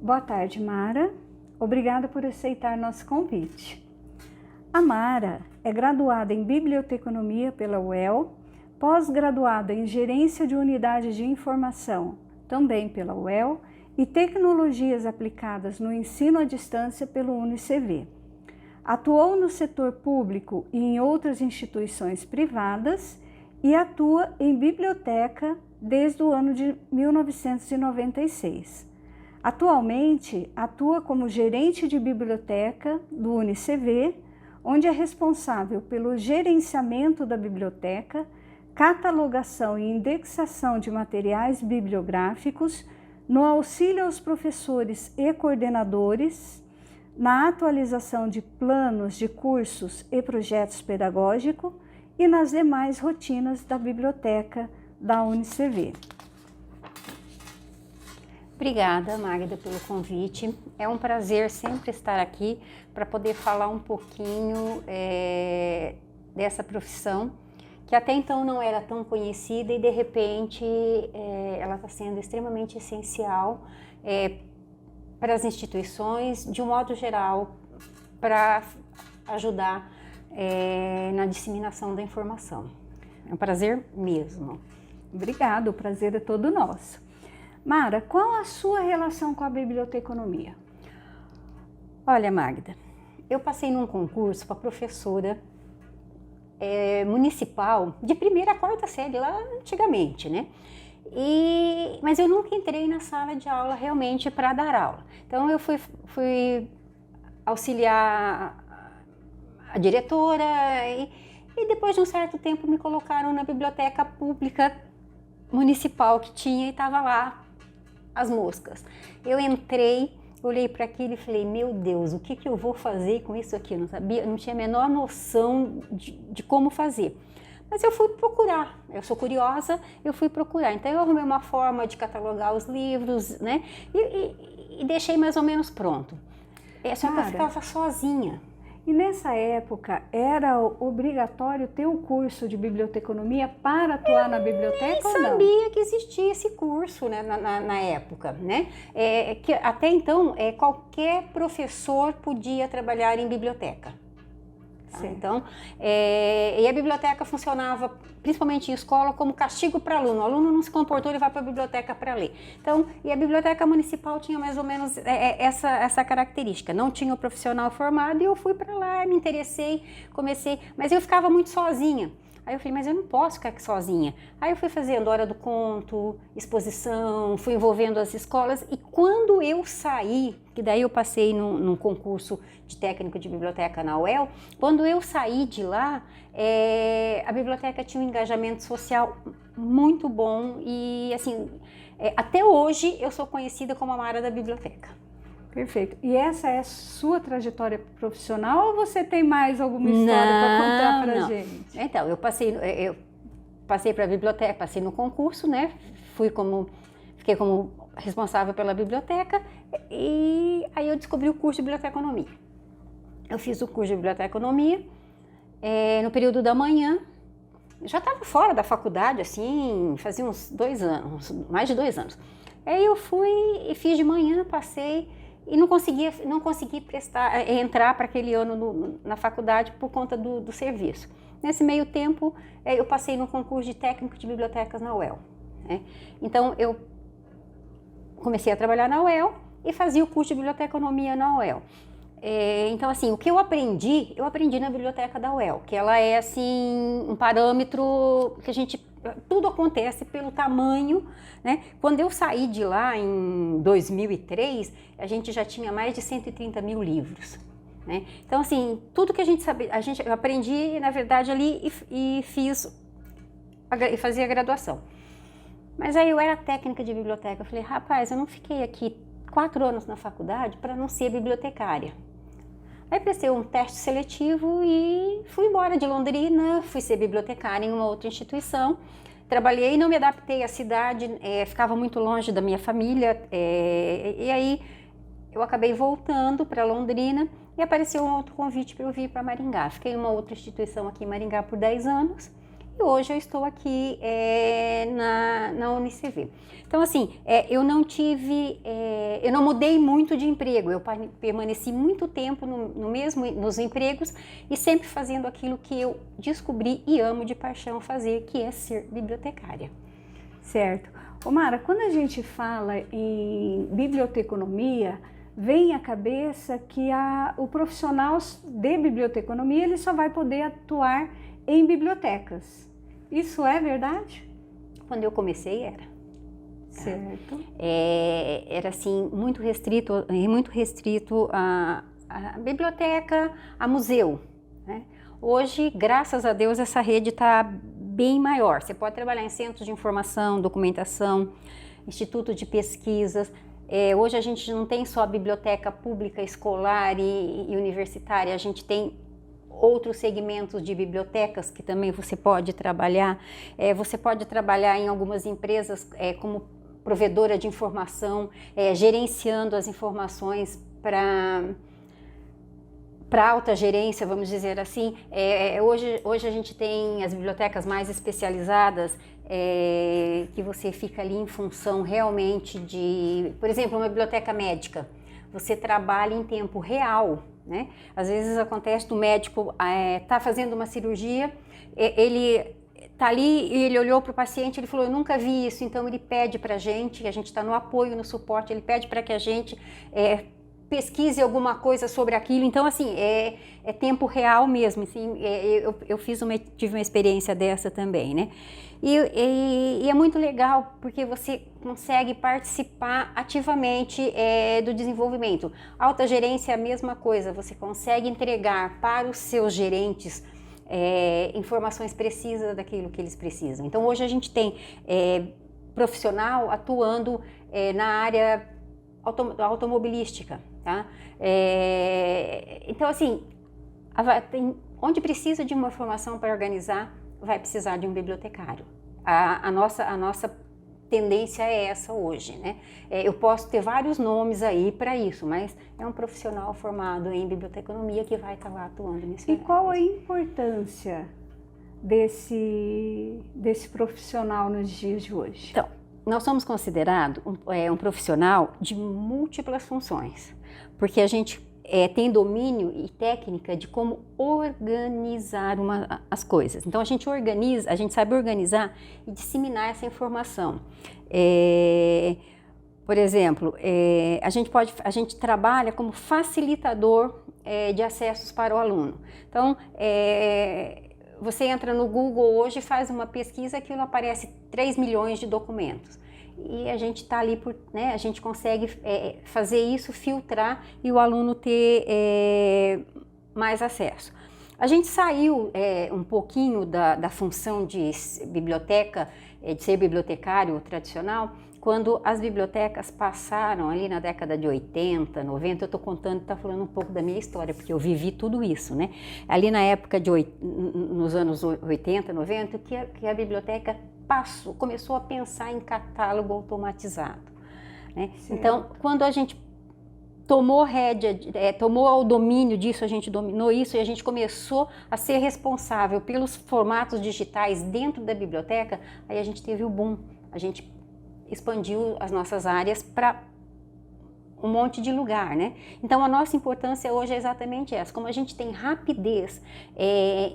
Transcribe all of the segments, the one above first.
Boa tarde, Mara. Obrigada por aceitar nosso convite. A Mara é graduada em Biblioteconomia pela UEL, pós-graduada em Gerência de Unidades de Informação, também pela UEL, e Tecnologias Aplicadas no Ensino à Distância pelo UniCV. Atuou no setor público e em outras instituições privadas e atua em biblioteca desde o ano de 1996. Atualmente, atua como gerente de biblioteca do UniCV, onde é responsável pelo gerenciamento da biblioteca, catalogação e indexação de materiais bibliográficos, no auxílio aos professores e coordenadores, na atualização de planos de cursos e projetos pedagógicos e nas demais rotinas da biblioteca da UniCV. Obrigada, Magda, pelo convite. É um prazer sempre estar aqui para poder falar um pouquinho dessa profissão, que até então não era tão conhecida e, de repente, ela está sendo extremamente essencial para as instituições, de um modo geral, para ajudar na disseminação da informação. É um prazer mesmo. Obrigada, o prazer é todo nosso. Mara, qual a sua relação com a biblioteconomia? Olha, Magda, eu passei num concurso para professora municipal de primeira a quarta série, lá antigamente, né? Mas eu nunca entrei na sala de aula realmente para dar aula. Então eu fui auxiliar a diretora e depois de um certo tempo me colocaram na biblioteca pública municipal que tinha e estava lá as moscas. Eu entrei, olhei para aquilo e falei, meu Deus, o que eu vou fazer com isso aqui? Eu não sabia, não tinha a menor noção de como fazer. Mas eu fui procurar, eu sou curiosa, eu fui procurar. Então eu arrumei uma forma de catalogar os livros, né? E deixei mais ou menos pronto. Só que eu ficava sozinha. E nessa época era obrigatório ter o curso de biblioteconomia para atuar na biblioteca ou não? Eu sabia que existia esse curso, né, na época, né? Que até então qualquer professor podia trabalhar em biblioteca. Tá? Então, e a biblioteca funcionava, principalmente em escola, como castigo para aluno. O aluno não se comportou, ele vai para a biblioteca para ler. Então, e a biblioteca municipal tinha mais ou menos essa característica. Não tinha o profissional formado e eu fui para lá, me interessei, comecei, mas eu ficava muito sozinha. Aí eu falei, mas eu não posso ficar aqui sozinha. Aí eu fui fazendo hora do conto, exposição, fui envolvendo as escolas e quando eu saí, que daí eu passei num concurso de técnico de biblioteca na UEL, quando eu saí de lá, a biblioteca tinha um engajamento social muito bom e assim, até hoje eu sou conhecida como a Mara da biblioteca. Perfeito. E essa é a sua trajetória profissional ou você tem mais alguma história para contar para a gente? Então, eu passei para a biblioteca, passei no concurso, né? Fiquei como responsável pela biblioteca e aí eu descobri o curso de biblioteconomia. Eu fiz o curso de biblioteconomia no período da manhã. Eu já estava fora da faculdade, assim, fazia uns 2 anos, mais de 2 anos. Aí eu fui e fiz de manhã, passei e não consegui entrar para aquele ano na faculdade por conta do serviço. Nesse meio tempo, eu passei no concurso de técnico de bibliotecas na UEL. Né? Então, eu comecei a trabalhar na UEL e fazia o curso de biblioteconomia na UEL. Então, assim, o que eu aprendi na biblioteca da UEL, que ela é, assim, um parâmetro que tudo acontece pelo tamanho, né? Quando eu saí de lá em 2003, a gente já tinha mais de 130 mil livros, né? Então, assim, tudo que a gente sabia, eu aprendi, na verdade, ali e fazia graduação. Mas aí eu era técnica de biblioteca, eu falei, rapaz, eu não fiquei aqui 4 anos na faculdade para não ser bibliotecária. Aí prestei um teste seletivo e fui embora de Londrina, fui ser bibliotecária em uma outra instituição. Trabalhei, não me adaptei à cidade, ficava muito longe da minha família, e aí eu acabei voltando para Londrina e apareceu um outro convite para eu vir para Maringá. Fiquei em uma outra instituição aqui em Maringá por 10 anos e hoje eu estou aqui na UniCV. Então, assim, eu não mudei muito de emprego, eu permaneci muito tempo nos empregos e sempre fazendo aquilo que eu descobri e amo de paixão fazer, que é ser bibliotecária. Certo. Mara, quando a gente fala em biblioteconomia, vem à cabeça que o profissional de biblioteconomia ele só vai poder atuar em bibliotecas. Isso é verdade? Quando eu comecei era. Certo. Era assim, muito restrito a biblioteca, a museu, né? Hoje, graças a Deus, essa rede está bem maior. Você pode trabalhar em centros de informação, documentação, instituto de pesquisas. Hoje a gente não tem só a biblioteca pública, escolar e universitária, a gente tem outros segmentos de bibliotecas que também você pode trabalhar. Você pode trabalhar em algumas empresas como provedora de informação, gerenciando as informações para alta gerência, vamos dizer assim. Hoje a gente tem as bibliotecas mais especializadas, que você fica ali em função realmente de, por exemplo, uma biblioteca médica. Você trabalha em tempo real, né? Às vezes acontece do médico tá fazendo uma cirurgia, ele tá ali e ele olhou para o paciente, ele falou, eu nunca vi isso, então ele pede para a gente está no apoio, no suporte, ele pede para que a gente pesquise alguma coisa sobre aquilo. Então, assim, é tempo real mesmo. Assim, eu tive uma experiência dessa também, né? E é muito legal porque você consegue participar ativamente do desenvolvimento. Alta gerência é a mesma coisa, você consegue entregar para os seus gerentes informações precisas daquilo que eles precisam. Então, hoje a gente tem profissional atuando na área automobilística, tá? Então, assim, onde precisa de uma formação para organizar, vai precisar de um bibliotecário. A nossa tendência é essa hoje, né? Eu posso ter vários nomes aí para isso, mas é um profissional formado em biblioteconomia que vai estar lá atuando nisso. E qual a importância desse profissional nos dias de hoje? Então, nós somos considerados um profissional de múltiplas funções, porque a gente tem domínio e técnica de como organizar as coisas. Então a gente sabe organizar e disseminar essa informação. Por exemplo, a gente trabalha como facilitador de acessos para o aluno. Então, você entra no Google hoje, faz uma pesquisa, aquilo aparece 3 milhões de documentos. E a gente está ali, a gente consegue fazer isso, filtrar e o aluno ter mais acesso. A gente saiu um pouquinho da função de biblioteca, de ser bibliotecário tradicional, quando as bibliotecas passaram ali na década de 80, 90, eu estou falando um pouco da minha história, porque eu vivi tudo isso, né? Ali na época nos anos 80, 90, que a biblioteca começou a pensar em catálogo automatizado, né? Então, quando a gente tomou tomou o domínio disso, a gente dominou isso e a gente começou a ser responsável pelos formatos digitais dentro da biblioteca, aí a gente teve o boom, a gente expandiu as nossas áreas para um monte de lugar, né? Então a nossa importância hoje é exatamente essa. Como a gente tem rapidez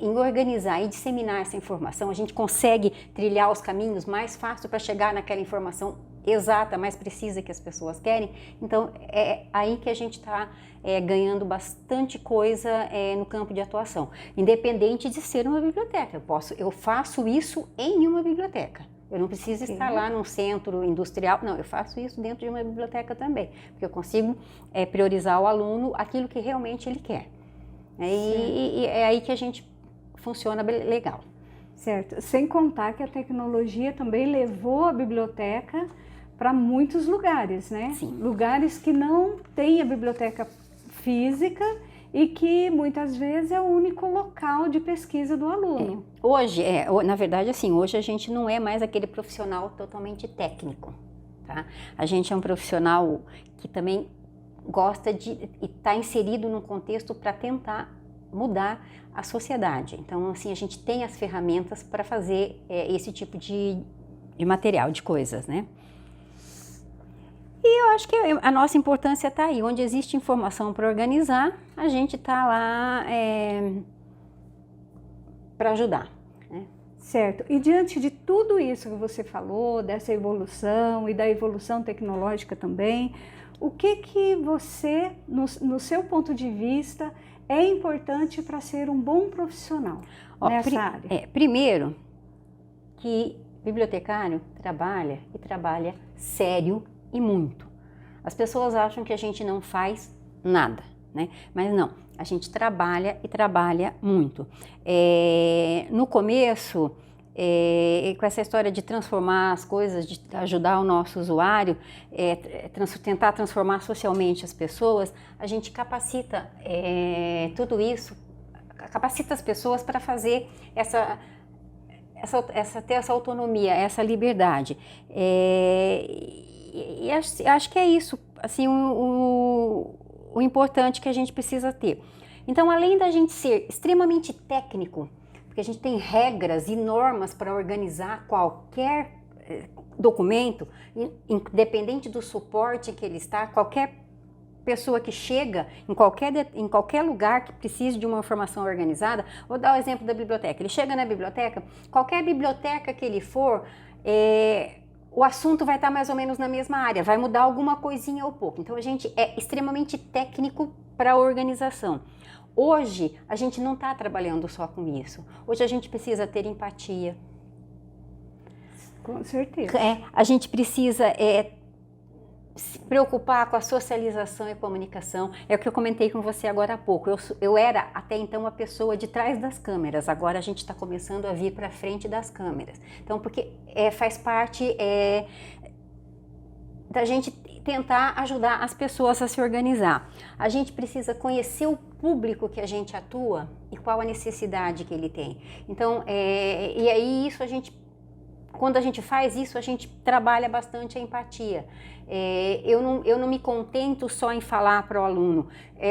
em organizar e disseminar essa informação, a gente consegue trilhar os caminhos mais fácil para chegar naquela informação exata, mais precisa que as pessoas querem. Então é aí que a gente está ganhando bastante coisa no campo de atuação, independente de ser uma biblioteca. Eu faço isso em uma biblioteca. Eu não preciso estar lá num centro industrial, não, eu faço isso dentro de uma biblioteca também, porque eu consigo priorizar o aluno aquilo que realmente ele quer. E é aí que a gente funciona legal. Certo, sem contar que a tecnologia também levou a biblioteca para muitos lugares, né? Sim. Lugares que não têm a biblioteca física e que muitas vezes é o único local de pesquisa do aluno. Hoje, na verdade, assim, hoje a gente não é mais aquele profissional totalmente técnico, tá? A gente é um profissional que também gosta de estar inserido num contexto para tentar mudar a sociedade. Então, assim, a gente tem as ferramentas para fazer esse tipo de material, de coisas, né? E eu acho que a nossa importância está aí. Onde existe informação para organizar, a gente está lá para ajudar, né? Certo. E diante de tudo isso que você falou, dessa evolução e da evolução tecnológica também, o que você, no seu ponto de vista, é importante para ser um bom profissional nessa área? Primeiro, que bibliotecário trabalha sério e muito. As pessoas acham que a gente não faz nada, né? Mas não, a gente trabalha e trabalha muito. No começo, com essa história de transformar as coisas, de ajudar o nosso usuário, tentar transformar socialmente as pessoas, a gente capacita tudo isso, capacita as pessoas para fazer ter essa autonomia, essa liberdade. E acho que é isso, assim, o importante que a gente precisa ter. Então, além da gente ser extremamente técnico, porque a gente tem regras e normas para organizar qualquer documento, independente do suporte que ele está, qualquer pessoa que chega em qualquer lugar que precise de uma informação organizada. Vou dar o exemplo da biblioteca. Ele chega na biblioteca, qualquer biblioteca que ele for, o assunto vai estar mais ou menos na mesma área, vai mudar alguma coisinha ou pouco. Então a gente é extremamente técnico para a organização. Hoje a gente não está trabalhando só com isso. Hoje a gente precisa ter empatia. Com certeza. A gente precisa se preocupar com a socialização e comunicação. É o que eu comentei com você agora há pouco. Eu era até então uma pessoa de trás das câmeras, agora a gente está começando a vir para frente das câmeras. Então, porque faz parte da gente tentar ajudar as pessoas a se organizar. A gente precisa conhecer o público que a gente atua e qual a necessidade que ele tem. Então, e aí quando a gente faz isso, a gente trabalha bastante a empatia. Eu não me contento só em falar para o aluno,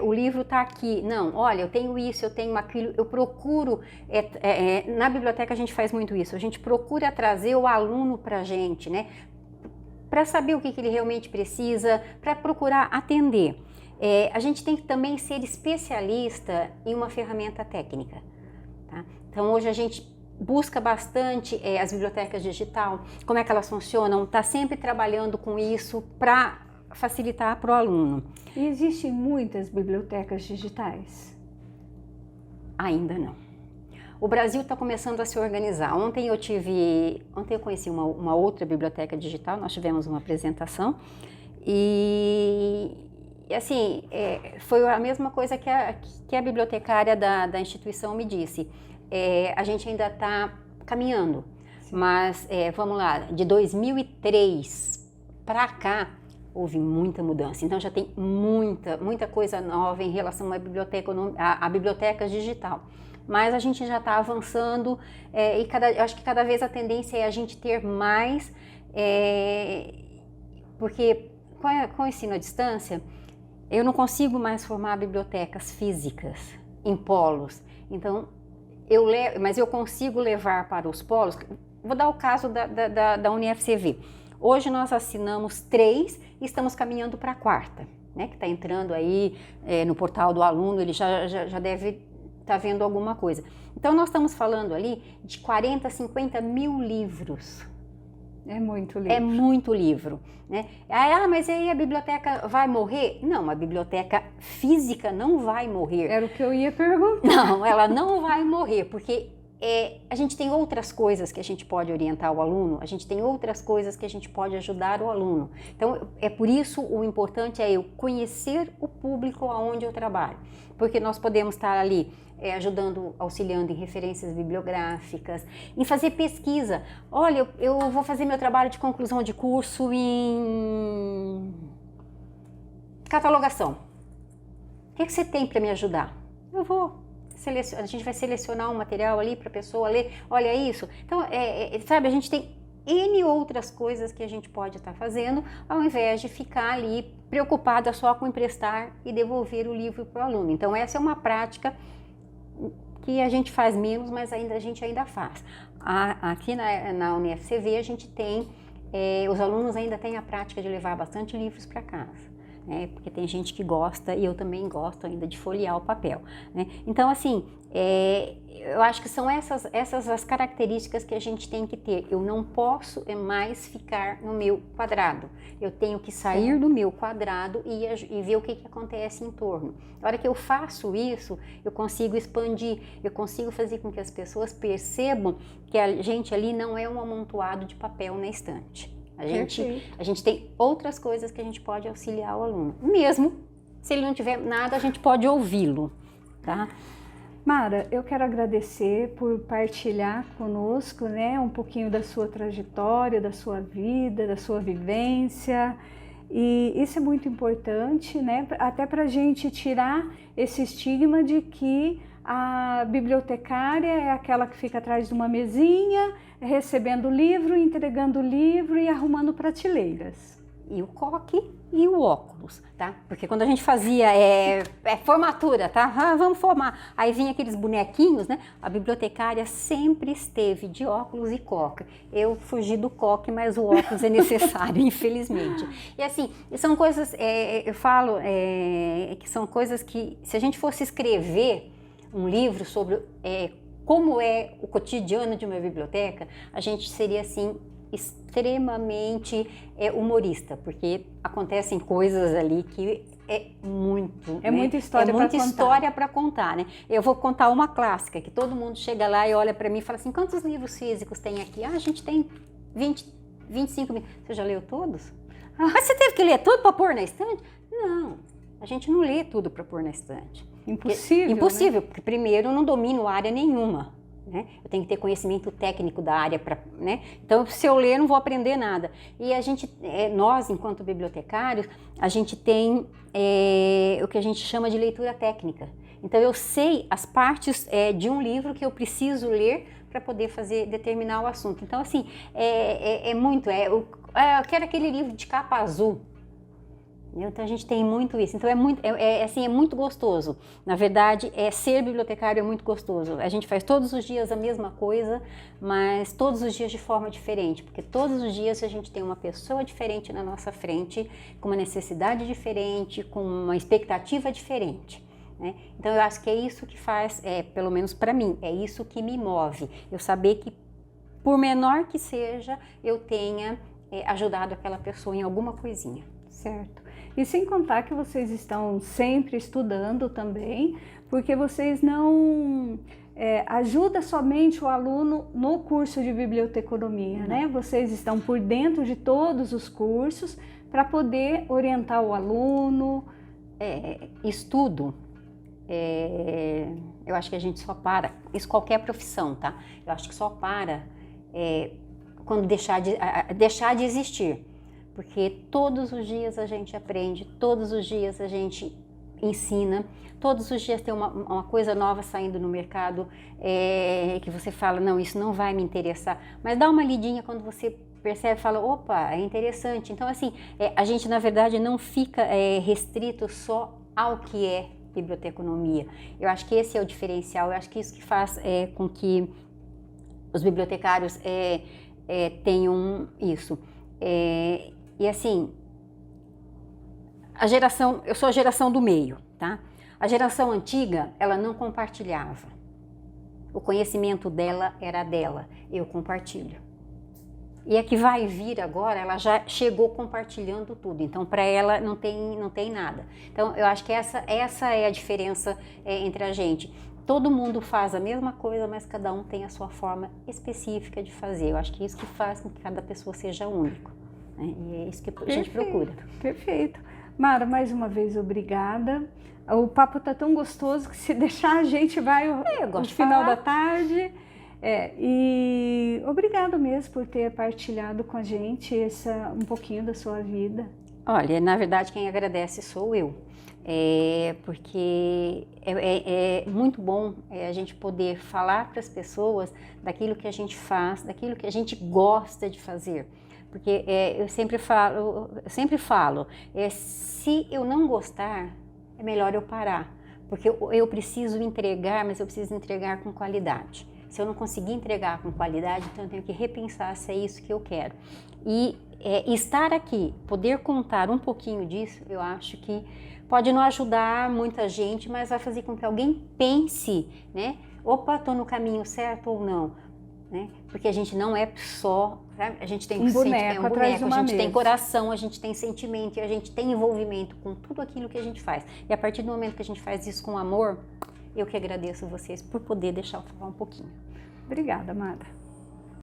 o livro está aqui. Não, olha, eu tenho isso, eu tenho aquilo. Eu procuro, na biblioteca a gente faz muito isso, a gente procura trazer o aluno para a gente, né? Para saber o que ele realmente precisa, para procurar atender. A gente tem que também ser especialista em uma ferramenta técnica, tá? Então hoje a gente busca bastante as bibliotecas digital, como é que elas funcionam, está sempre trabalhando com isso para facilitar para o aluno. E existem muitas bibliotecas digitais? Ainda não. O Brasil está começando a se organizar. Ontem eu conheci uma outra biblioteca digital, nós tivemos uma apresentação e assim, foi a mesma coisa que a bibliotecária da instituição me disse. A gente ainda está caminhando, mas vamos lá, de 2003 para cá houve muita mudança, então já tem muita coisa nova em relação à biblioteca digital, mas a gente já está avançando eu acho que cada vez a tendência é a gente ter mais, porque com o ensino à distância eu não consigo mais formar bibliotecas físicas em polos, então mas eu consigo levar para os polos. Vou dar o caso da UniFCV. Hoje nós assinamos 3 e estamos caminhando para a 4ª, né, que está entrando aí no portal do aluno, ele já deve estar vendo alguma coisa. Então nós estamos falando ali de 40, 50 mil livros. É muito livro. É muito livro, né? Mas aí a biblioteca vai morrer? Não, a biblioteca física não vai morrer. Era o que eu ia perguntar. Não, ela não vai morrer, porque a gente tem outras coisas que a gente pode orientar o aluno, a gente tem outras coisas que a gente pode ajudar o aluno. Então, por isso o importante é eu conhecer o público aonde eu trabalho, porque nós podemos estar ali ajudando, auxiliando em referências bibliográficas, em fazer pesquisa. Olha, eu vou fazer meu trabalho de conclusão de curso em catalogação. O que você tem para me ajudar? Eu vou. A gente vai selecionar um material ali para a pessoa ler, olha isso. Então, sabe, a gente tem N outras coisas que a gente pode estar fazendo, ao invés de ficar ali preocupada só com emprestar e devolver o livro para o aluno. Então, essa é uma prática que a gente faz menos, mas a gente ainda faz. Aqui na UniFCV a gente tem, os alunos ainda têm a prática de levar bastante livros para casa. Porque tem gente que gosta e eu também gosto ainda de folhear o papel, né? Então, assim, eu acho que são essas as características que a gente tem que ter. Eu não posso mais ficar no meu quadrado. Eu tenho que sair do meu quadrado e ver o que acontece em torno. Na hora que eu faço isso, eu consigo expandir, eu consigo fazer com que as pessoas percebam que a gente ali não é um amontoado de papel na estante. A gente tem outras coisas que a gente pode auxiliar o aluno. Mesmo se ele não tiver nada, a gente pode ouvi-lo, tá? Mara, eu quero agradecer por partilhar conosco, né, um pouquinho da sua trajetória, da sua vida, da sua vivência. E isso é muito importante, né, até para a gente tirar esse estigma de que a bibliotecária é aquela que fica atrás de uma mesinha, recebendo o livro, entregando o livro e arrumando prateleiras. E o coque e o óculos, tá? Porque quando a gente fazia formatura, tá? Vamos formar. Aí vinha aqueles bonequinhos, né? A bibliotecária sempre esteve de óculos e coque. Eu fugi do coque, mas o óculos é necessário, infelizmente. E assim, são coisas, eu falo que são coisas que, se a gente fosse escrever um livro sobre como é o cotidiano de uma biblioteca, a gente seria assim extremamente humorista, porque acontecem coisas ali que muita história para contar, né? Eu vou contar uma clássica que todo mundo chega lá e olha para mim e fala assim: quantos livros físicos tem aqui? A gente tem 20, 25 mil. Você já leu todos? Mas você teve que ler tudo para pôr na estante? Não, a gente não lê tudo para pôr na estante. Impossível, né? Porque primeiro eu não domino área nenhuma, né? Eu tenho que ter conhecimento técnico da área, né? Então, se eu ler, eu não vou aprender nada. E nós, enquanto bibliotecários, a gente tem o que a gente chama de leitura técnica. Então, eu sei as partes de um livro que eu preciso ler para poder determinar o assunto. Então, assim, eu quero aquele livro de capa azul. Então a gente tem muito isso, então é muito gostoso. Na verdade, ser bibliotecário é muito gostoso. A gente faz todos os dias a mesma coisa, mas todos os dias de forma diferente, porque todos os dias a gente tem uma pessoa diferente na nossa frente, com uma necessidade diferente, com uma expectativa diferente, né? Então eu acho que é isso que faz, pelo menos para mim, é isso que me move. Eu saber que, por menor que seja, eu tenha ajudado aquela pessoa em alguma coisinha. Certo. E sem contar que vocês estão sempre estudando também, porque vocês não ajudam somente o aluno no curso de biblioteconomia, né? Vocês estão por dentro de todos os cursos para poder orientar o aluno. Estudo, eu acho que a gente só para, isso qualquer profissão, tá? Eu acho que só para quando deixar de existir. Porque todos os dias a gente aprende, todos os dias a gente ensina, todos os dias tem uma coisa nova saindo no mercado que você fala, não, isso não vai me interessar. Mas dá uma lidinha quando você percebe, fala, opa, é interessante. Então, assim, a gente, na verdade, não fica restrito só ao que é biblioteconomia. Eu acho que esse é o diferencial, eu acho que isso que faz com que os bibliotecários tenham isso. E assim, eu sou a geração do meio, tá? A geração antiga, ela não compartilhava. O conhecimento dela era dela, eu compartilho. E a que vai vir agora, ela já chegou compartilhando tudo, então para ela não tem nada. Então eu acho que essa é a diferença entre a gente. Todo mundo faz a mesma coisa, mas cada um tem a sua forma específica de fazer. Eu acho que é isso que faz com que cada pessoa seja único. E é isso que a gente procura. Perfeito. Mara, mais uma vez, obrigada. O papo tá tão gostoso que se deixar a gente vai no final da tarde. E obrigada mesmo por ter partilhado com a gente um pouquinho da sua vida. Olha, na verdade quem agradece sou eu. Porque é muito bom a gente poder falar para as pessoas daquilo que a gente faz, daquilo que a gente gosta de fazer. Porque eu sempre falo, se eu não gostar, é melhor eu parar. Porque eu preciso entregar, mas eu preciso entregar com qualidade. Se eu não conseguir entregar com qualidade, então eu tenho que repensar se é isso que eu quero. E estar aqui, poder contar um pouquinho disso, eu acho que pode não ajudar muita gente, mas vai fazer com que alguém pense, né? Opa, estou no caminho certo ou não, né? Porque a gente não é só, sabe? A gente tem um boneco, atrás de uma a gente tem mesa. coração, a gente tem sentimento e a gente tem envolvimento com tudo aquilo que a gente faz. E a partir do momento que a gente faz isso com amor, eu que agradeço vocês por poder deixar eu falar um pouquinho. Obrigada, Amada.